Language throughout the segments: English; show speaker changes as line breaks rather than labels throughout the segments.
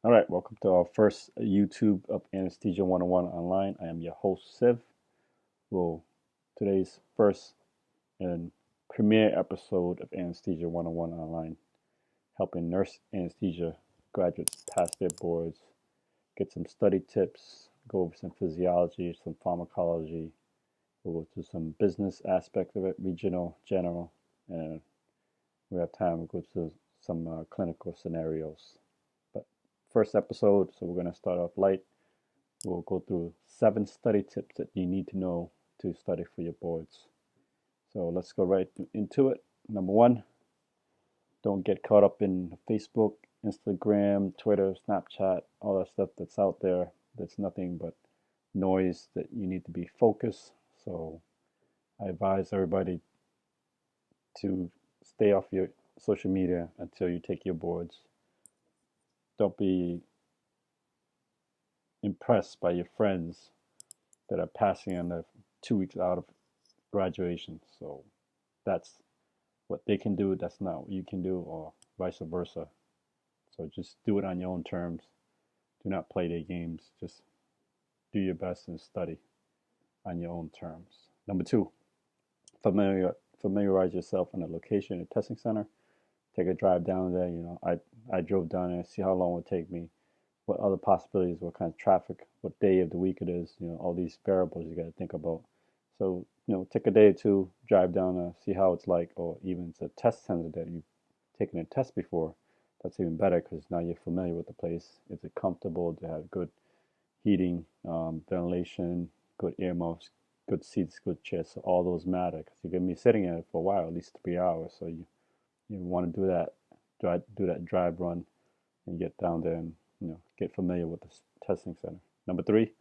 All right, welcome to our first YouTube of Anesthesia 101 online. I am your host, Siv. Well, today's first and premiere episode of Anesthesia 101 online, helping nurse anesthesia graduates pass their boards, get some study tips, go over some physiology, some pharmacology, we'll go to some business aspect of it, regional, general, and we have time to go to some clinical scenarios. But first episode, so we're going to start off light. We'll go through 7 study tips that you need to know to study for your boards. So let's go right into it. Number 1, don't get caught up in Facebook, Instagram, Twitter, Snapchat, all that stuff that's out there. That's nothing but noise that you need to be focused. So I advise everybody to stay off your social media until you take your boards. Don't be impressed by your friends that are passing on their 2 weeks out of graduation. So that's what they can do. That's not what you can do, or vice versa. So just do it on your own terms. Do not play their games. Just do your best and study on your own terms. Number 2, familiarize yourself in the location of the testing center. Take a drive down there. I drove down there, see how long it would take me, what other possibilities, what kind of traffic, what day of the week it is, all these variables you got to think about. So, take a day or two, drive down, see how it's like, or even it's a test center that you've taken a test before. That's even better because now you're familiar with the place. Is it comfortable? Do you have good heating, ventilation, good earmuffs, good seats, good chairs? So all those matter because you're going to be sitting in it for a while, at least 3 hours. So you want to do that drive run and get down there and get familiar with the testing center. Number 3,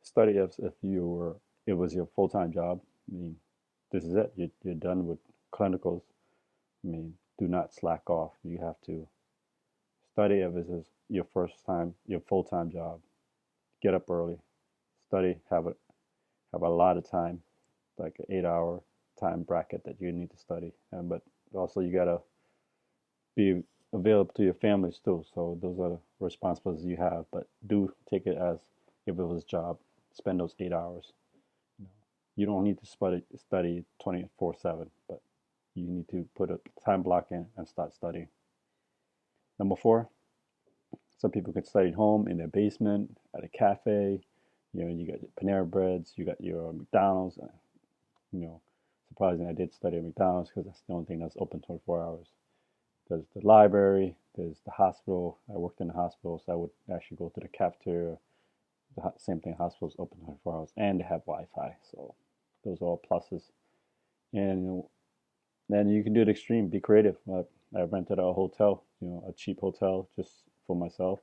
study as if it was your full-time job. I mean, this is it. You're done with clinicals. I mean, do not slack off. You have to study if this is your first time, your full-time job. Get up early, study, have a lot of time, like an 8-hour time bracket that you need to study. But also you gotta be available to your families too. So those are the responsibilities you have. But do take it as if it was a job. Spend those 8 hours. You don't need to study 24/7, but you need to put a time block in and start studying. Number 4, some people can study at home in their basement, at a cafe. You got your Panera Breads, you got your McDonald's. You know, Surprising I did study at McDonald's because that's the only thing that's open 24 hours. There's the library, there's the hospital. I worked in the hospital, so I would actually go to the cafeteria. The same thing, hospitals open 24 hours, and they have Wi-Fi. So those are all pluses. And then you can do the extreme, be creative. I rented a hotel, a cheap hotel just for myself.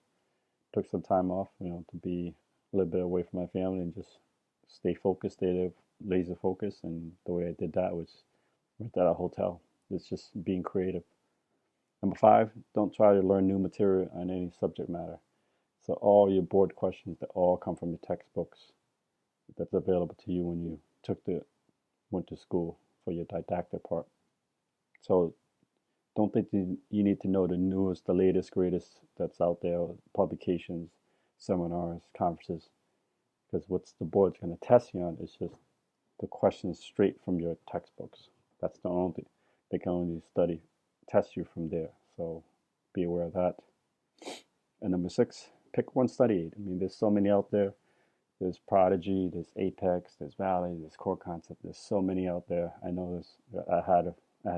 Took some time off, to be a little bit away from my family and just stay focused, stay there, laser focused. And the way I did that was rent out a hotel. It's just being creative. Number 5, don't try to learn new material on any subject matter. So all your board questions that all come from your textbooks that's available to you when you went to school for your didactic part. So don't think you need to know the newest, the latest, greatest that's out there, publications, seminars, conferences, because what's the board's going to test you on is just the questions straight from your textbooks. That's the only thing. They can only test you from there. So be aware of that. And number 6, pick one study aid. I mean, there's so many out there. There's Prodigy, there's Apex, there's Valley, there's Core Concept. There's so many out there. I know I had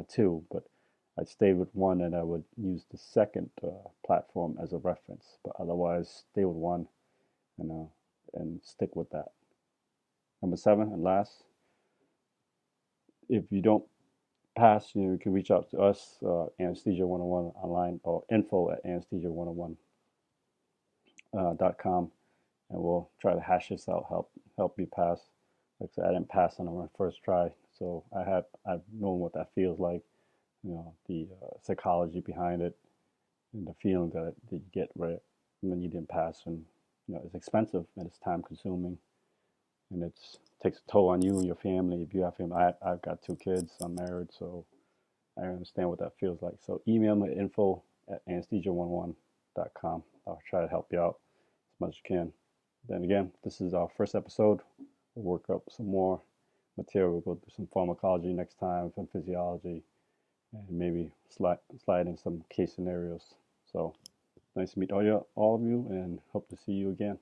2, but I'd stay with one and I would use the second platform as a reference. But otherwise, stay with one and stick with that. Number 7 and last, if you don't pass, you can reach out to us, Anesthesia 101 online, or info@anesthesia101.com, and we'll try to hash this out, help you pass. Like I said, I didn't pass on my first try, so I've known what that feels like, the psychology behind it, and the feeling that you get right when you didn't pass. And it's expensive and it's time consuming, and it takes a toll on you and your family. If you have family, I've got 2 kids, I'm married, so I understand what that feels like. So email me at info@anesthesia101.com. gmail.com. I'll try to help you out as much as I can. Then again, this is our first episode. We'll work up some more material. We'll go through some pharmacology next time, some physiology, and maybe slide in some case scenarios. So nice to meet all of you, and hope to see you again.